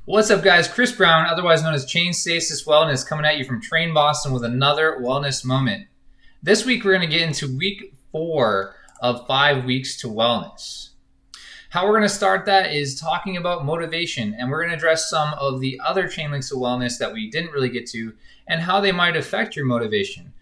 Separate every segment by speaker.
Speaker 1: What's up, guys? Chris Brown, otherwise known as Chain Stasis Wellness, coming at you from Train Boston with another wellness moment. This week, we're going to get into week 4 of 5 weeks to wellness. How we're going to start that is talking about motivation, and we're going to address some of the other chain links of wellness that we didn't really get to and how they might affect your motivation.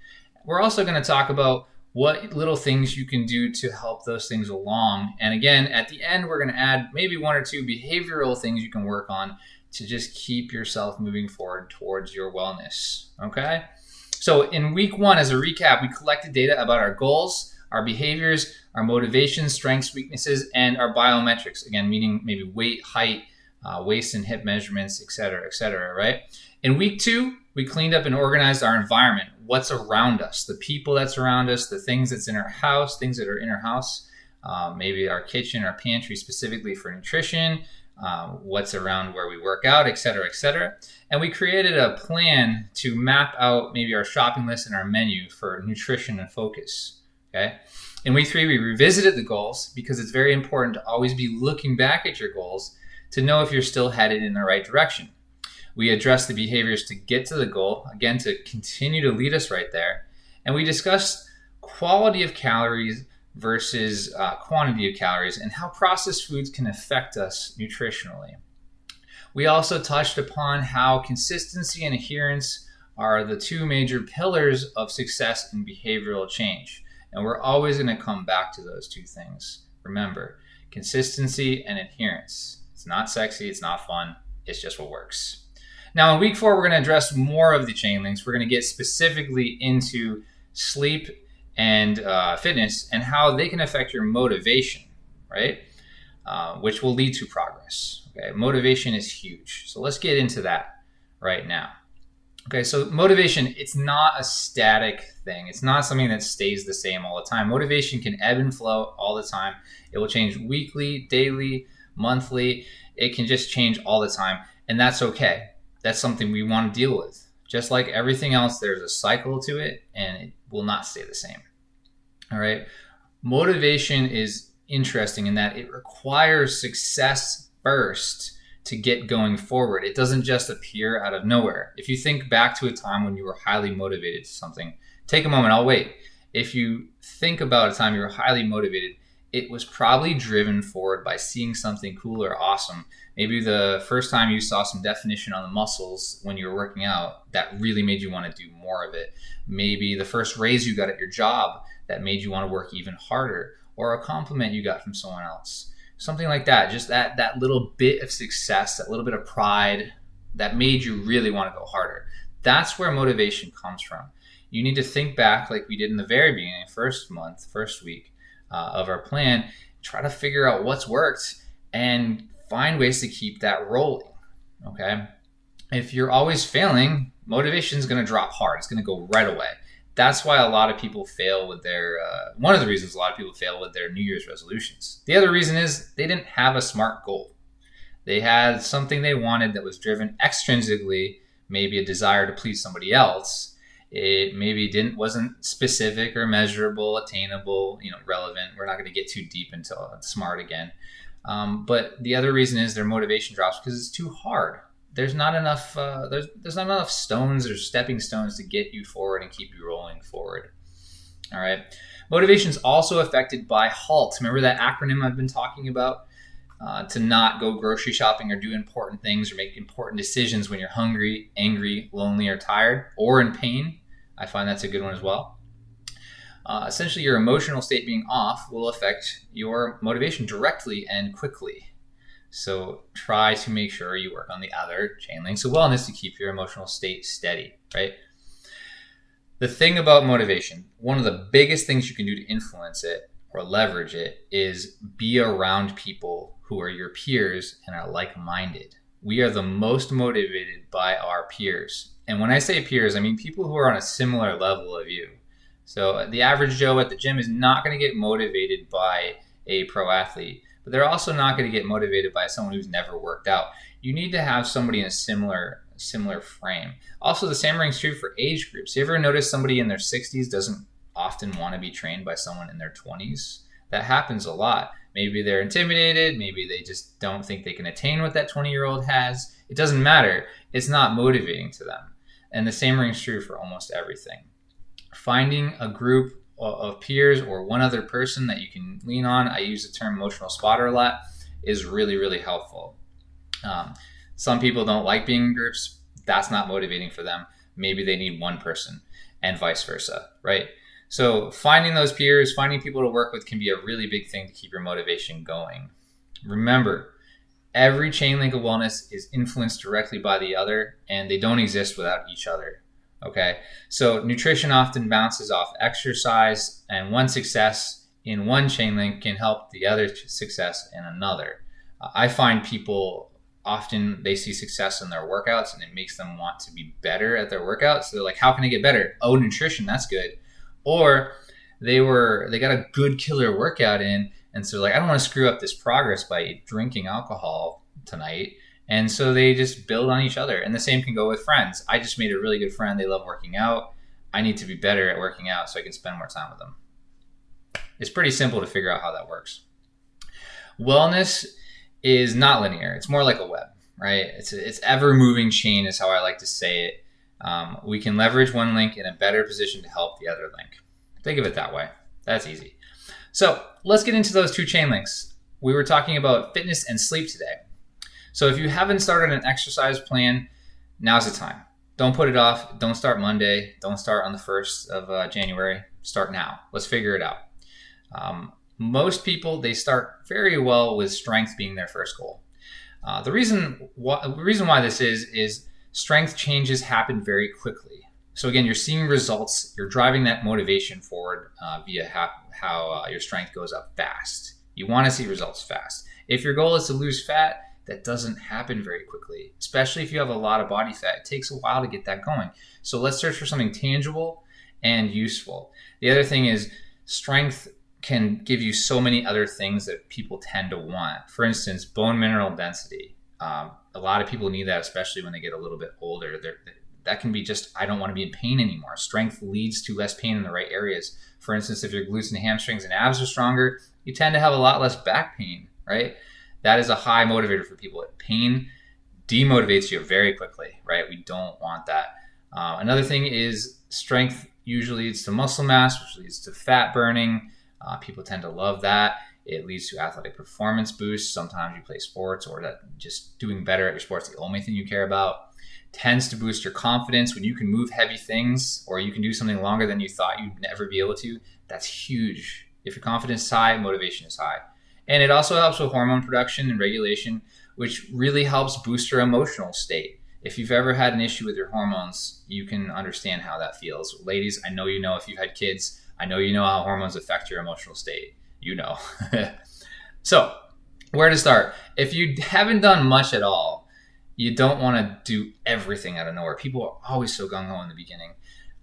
Speaker 1: We're also going to talk about what little things you can do to help those things along. And again, at the end, we're going to add maybe 1 or 2 behavioral things you can work on to just keep yourself moving forward towards your wellness. Okay? So in week 1, as a recap, we collected data about our goals, our behaviors, our motivations, strengths, weaknesses, and our biometrics. Again, meaning maybe weight, height, waist and hip measurements, et cetera, right? In week 2, we cleaned up and organized our environment, what's around us, the people that's around us, the things that's in our house, things that are in our house, maybe our kitchen, our pantry specifically for nutrition, what's around where we work out, et cetera. And we created a plan to map out maybe our shopping list and our menu for nutrition and focus, okay? In week 3, we revisited the goals because it's very important to always be looking back at your goals to know if you're still headed in the right direction. We addressed the behaviors to get to the goal, again, to continue to lead us right there. And we discussed quality of calories versus quantity of calories and how processed foods can affect us nutritionally. We also touched upon how consistency and adherence are the 2 major pillars of success in behavioral change. And we're always going to come back to those 2 things. Remember, consistency and adherence. It's not sexy, it's not fun, it's just what works. Now, in week 4, we're going to address more of the chain links. We're going to get specifically into sleep and fitness and how they can affect your motivation, right? Which will lead to progress. Okay, motivation is huge. So let's get into that right now. Okay, so motivation, it's not a static thing. It's not something that stays the same all the time. Motivation can ebb and flow all the time. It will change weekly, daily, monthly. It can just change all the time, and that's okay. That's something we want to deal with. Just like everything else, there's a cycle to it, and it will not stay the same. All right. Motivation is interesting in that it requires success first to get going forward. It doesn't just appear out of nowhere. If you think back to a time when you were highly motivated to something, take a moment, I'll wait. If you think about a time you were highly motivated, it was probably driven forward by seeing something cool or awesome. Maybe the first time you saw some definition on the muscles when you were working out, that really made you want to do more of it. Maybe the first raise you got at your job that made you want to work even harder, or a compliment you got from someone else. Something like that, just that little bit of success, that little bit of pride that made you really want to go harder. That's where motivation comes from. You need to think back like we did in the very beginning, first week of our plan, try to figure out what's worked and find ways to keep that rolling, okay? If you're always failing, motivation is going to drop hard. It's going to go right away. That's why a lot of people fail with their, one of the reasons a lot of people fail with their New Year's resolutions. The other reason is they didn't have a SMART goal. They had something they wanted that was driven extrinsically, maybe a desire to please somebody else. It maybe wasn't specific or measurable, attainable, relevant. We're not going to get too deep into SMART again. But the other reason is their motivation drops because it's too hard. There's not enough. There's not enough stones or stepping stones to get you forward and keep you rolling forward. All right. Motivation is also affected by HALT. Remember that acronym I've been talking about? To not go grocery shopping or do important things or make important decisions when you're hungry, angry, lonely, or tired, or in pain. I find that's a good one as well. Essentially, your emotional state being off will affect your motivation directly and quickly. So try to make sure you work on the other chain links of wellness to keep your emotional state steady, right? The thing about motivation, one of the biggest things you can do to influence it or leverage it is be around people who are your peers and are like-minded. We are the most motivated by our peers. And when I say peers, I mean people who are on a similar level of you. So the average Joe at the gym is not going to get motivated by a pro athlete, but they're also not going to get motivated by someone who's never worked out. You need to have somebody in a similar frame. Also, the same rings true for age groups. You ever notice somebody in their 60s doesn't often want to be trained by someone in their 20s? That happens a lot. Maybe they're intimidated. Maybe they just don't think they can attain what that 20-year-old has. It doesn't matter. It's not motivating to them. And the same rings true for almost everything. Finding a group of peers or one other person that you can lean on, I use the term emotional spotter a lot, is really, really helpful. Some people don't like being in groups. That's not motivating for them. Maybe they need one person and vice versa, right? So finding those peers, finding people to work with can be a really big thing to keep your motivation going. Remember, every chain link of wellness is influenced directly by the other, and they don't exist without each other. Okay, so nutrition often bounces off exercise, and one success in one chain link can help the other success in another. I find people often they see success in their workouts, and it makes them want to be better at their workouts. So they're like, "How can I get better?" Oh, nutrition, that's good. Or they got a good killer workout in, and so like, I don't want to screw up this progress by drinking alcohol tonight. And so they just build on each other. And the same can go with friends. I just made a really good friend. They love working out. I need to be better at working out so I can spend more time with them. It's pretty simple to figure out how that works. Wellness is not linear. It's more like a web, right? It's ever-moving chain is how I like to say it. We can leverage one link in a better position to help the other link. Think of it that way. That's easy. So let's get into those two chain links. We were talking about fitness and sleep today. So if you haven't started an exercise plan, now's the time. Don't put it off. Don't start Monday. Don't start on the 1st of January. Start now. Let's figure it out. Most people, they start very well with strength being their first goal. The reason why this is strength changes happen very quickly. So again, you're seeing results. You're driving that motivation forward via how your strength goes up fast. You want to see results fast. If your goal is to lose fat, that doesn't happen very quickly, especially if you have a lot of body fat. It takes a while to get that going. So let's search for something tangible and useful. The other thing is strength can give you so many other things that people tend to want. For instance, bone mineral density. A lot of people need that, especially when they get a little bit older. That can be just, I don't want to be in pain anymore. Strength leads to less pain in the right areas. For instance, if your glutes and hamstrings and abs are stronger, you tend to have a lot less back pain, right? That is a high motivator for people. Pain demotivates you very quickly, right? We don't want that. Another thing is strength usually leads to muscle mass, which leads to fat burning. People tend to love that. It leads to athletic performance boosts. Sometimes you play sports or that just doing better at your sport's the only thing you care about. Tends to boost your confidence when you can move heavy things or you can do something longer than you thought you'd never be able to. That's huge. If your confidence is high, motivation is high. And it also helps with hormone production and regulation, which really helps boost your emotional state. If you've ever had an issue with your hormones, you can understand how that feels. Ladies, I know you know if you've had kids, I know you know how hormones affect your emotional state. You know. So, where to start? If you haven't done much at all, you don't want to do everything out of nowhere. People are always so gung-ho in the beginning.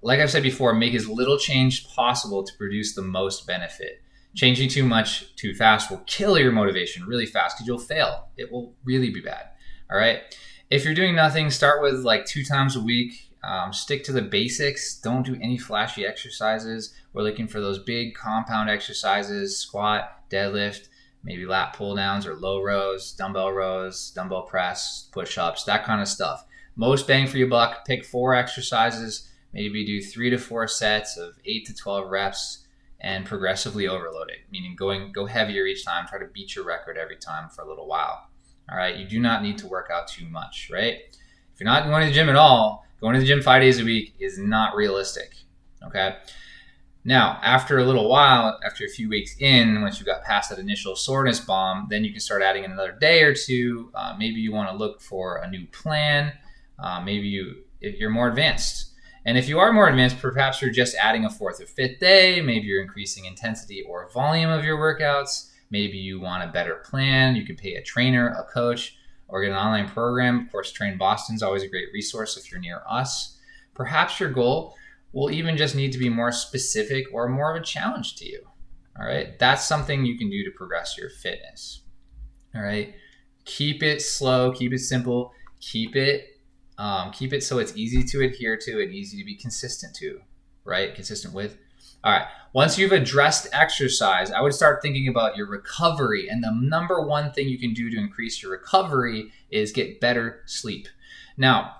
Speaker 1: Like I've said before, make as little change possible to produce the most benefit. Changing too much too fast will kill your motivation really fast because you'll fail. It will really be bad. All right. If you're doing nothing, start with like 2 times a week. Stick to the basics. Don't do any flashy exercises. We're looking for those big compound exercises, squat, deadlift, maybe lat pull downs or low rows, dumbbell press, push-ups, that kind of stuff. Most bang for your buck. Pick 4 exercises. Maybe do 3 to 4 sets of 8 to 12 reps. And progressively overload it, meaning go heavier each time, try to beat your record every time for a little while. All right, you do not need to work out too much, right? If you're not going to the gym at all, going to the gym 5 days a week is not realistic, okay? Now, after a little while, after a few weeks in, once you got past that initial soreness bomb, then you can start adding another day or two. Maybe you want to look for a new plan. If you're more advanced. And if you are more advanced, perhaps you're just adding a 4th or 5th day. Maybe you're increasing intensity or volume of your workouts. Maybe you want a better plan. You can pay a trainer, a coach, or get an online program. Of course, Train Boston is always a great resource if you're near us. Perhaps your goal will even just need to be more specific or more of a challenge to you. All right, that's something you can do to progress your fitness. All right, keep it slow, keep it simple, keep it so it's easy to adhere to and easy to be consistent with. All right. Once you've addressed exercise, I would start thinking about your recovery. And the number one thing you can do to increase your recovery is get better sleep. Now,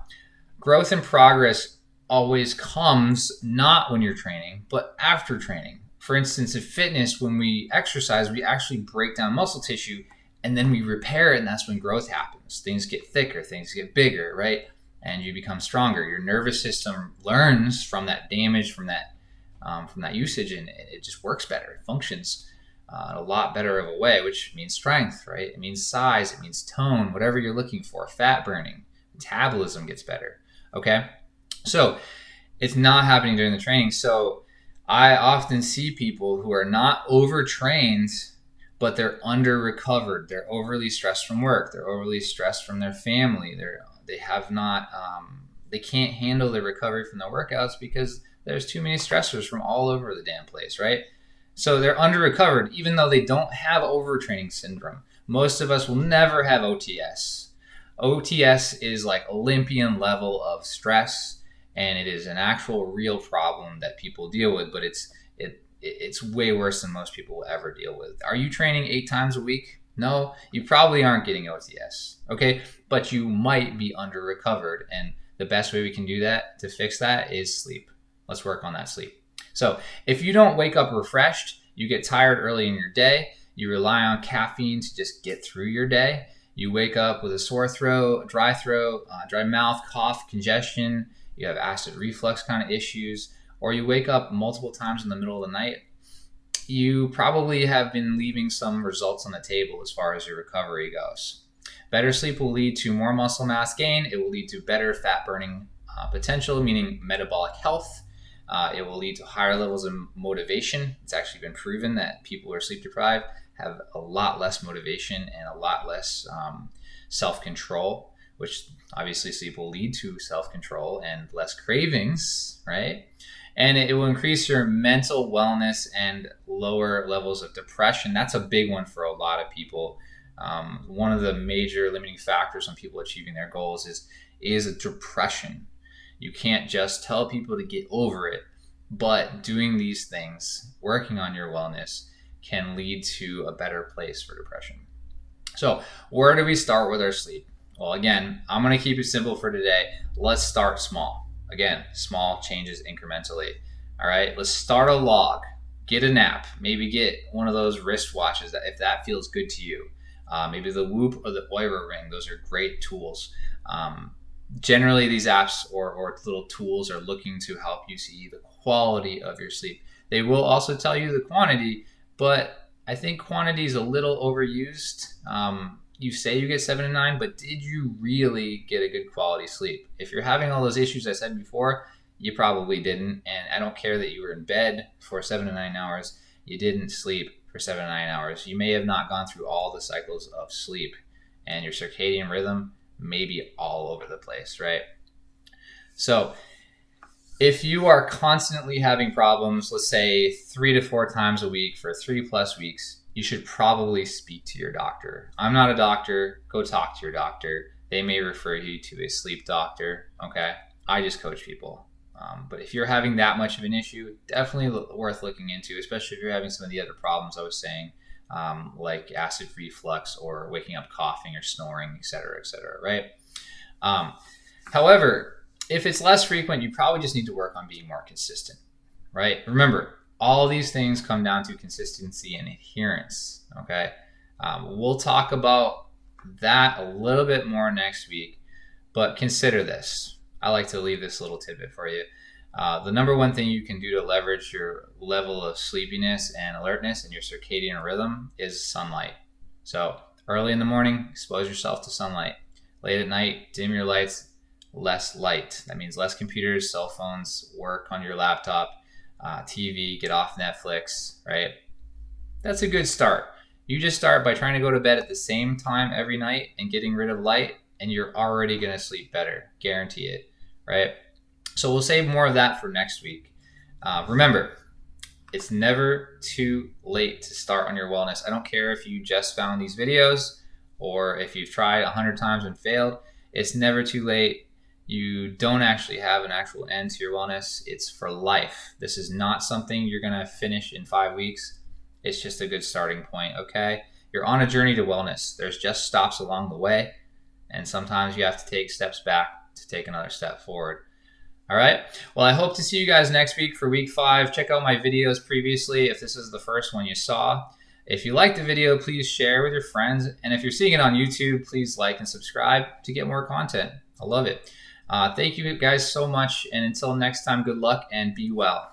Speaker 1: growth and progress always comes not when you're training, but after training. For instance, in fitness, when we exercise, we actually break down muscle tissue and then we repair it, and that's when growth happens. Things get thicker, things get bigger, right? And you become stronger. Your nervous system learns from that damage, from that usage, and it just works better. It functions in a lot better of a way, which means strength, right? It means size, it means tone, whatever you're looking for. Fat burning, metabolism gets better. Okay, so it's not happening during the training. So I often see people who are not overtrained, but they're under recovered. They're overly stressed from work. They're overly stressed from their family. They can't handle the recovery from their workouts because there's too many stressors from all over the damn place, right? So they're under recovered, even though they don't have overtraining syndrome. Most of us will never have OTS. OTS is like Olympian level of stress, and it is an actual real problem that people deal with, but it's way worse than most people will ever deal with. Are you training 8 times a week? No, you probably aren't getting OTS, okay? But you might be under recovered, and the best way we can do that to fix that is sleep. Let's work on that sleep. So if you don't wake up refreshed, you get tired early in your day, you rely on caffeine to just get through your day, you wake up with a sore throat, dry mouth, cough, congestion, you have acid reflux kind of issues, or you wake up multiple times in the middle of the night, you probably have been leaving some results on the table as far as your recovery goes. Better sleep will lead to more muscle mass gain. It will lead to better fat burning potential, meaning metabolic health. It will lead to higher levels of motivation. It's actually been proven that people who are sleep deprived have a lot less motivation and a lot less self-control, which obviously sleep will lead to self-control and less cravings, right? And it will increase your mental wellness and lower levels of depression. That's a big one for a lot of people. One of the major limiting factors on people achieving their goals is depression. You can't just tell people to get over it, but doing these things, working on your wellness, can lead to a better place for depression. So where do we start with our sleep? Well, again, I'm going to keep it simple for today. Let's start small. Again, small changes incrementally. All right, let's start a log. Get an app. Maybe get one of those wristwatches if that feels good to you. Maybe the Whoop or the Oura Ring. Those are great tools. Generally, these apps or little tools are looking to help you see the quality of your sleep. They will also tell you the quantity, but I think quantity is a little overused. You say you get 7 to 9, but did you really get a good quality sleep? If you're having all those issues I said before, you probably didn't. And I don't care that you were in bed for 7 to 9 hours. You didn't sleep for 7 to 9 hours. You may have not gone through all the cycles of sleep, and your circadian rhythm may be all over the place, right? So if you are constantly having problems, let's say 3 to 4 times a week for 3+ weeks, you should probably speak to your doctor. I'm not a doctor. Go talk to your doctor. They may refer you to a sleep doctor, okay? I just coach people. But if you're having that much of an issue, definitely worth looking into, especially if you're having some of the other problems I was saying, like acid reflux or waking up coughing or snoring, et cetera, right? However, if it's less frequent, you probably just need to work on being more consistent, right? Remember, all these things come down to consistency and adherence, okay? We'll talk about that a little bit more next week, but consider this. I like to leave this little tidbit for you. The number one thing you can do to leverage your level of sleepiness and alertness and your circadian rhythm is sunlight. So early in the morning, expose yourself to sunlight. Late at night, dim your lights, less light. That means less computers, cell phones, work on your laptop, TV, get off Netflix, right? That's a good start. You just start by trying to go to bed at the same time every night and getting rid of light, and you're already going to sleep better. Guarantee it, right? So we'll save more of that for next week. Remember, it's never too late to start on your wellness. I don't care if you just found these videos or if you've tried 100 times and failed. It's never too late. You don't actually have an actual end to your wellness. It's for life. This is not something you're going to finish in 5 weeks. It's just a good starting point, okay? You're on a journey to wellness. There's just stops along the way, and sometimes you have to take steps back to take another step forward. All right. Well, I hope to see you guys next week for week 5. Check out my videos previously if this is the first one you saw. If you liked the video, please share with your friends. And if you're seeing it on YouTube, please like and subscribe to get more content. I love it. Thank you guys so much. And until next time, good luck and be well.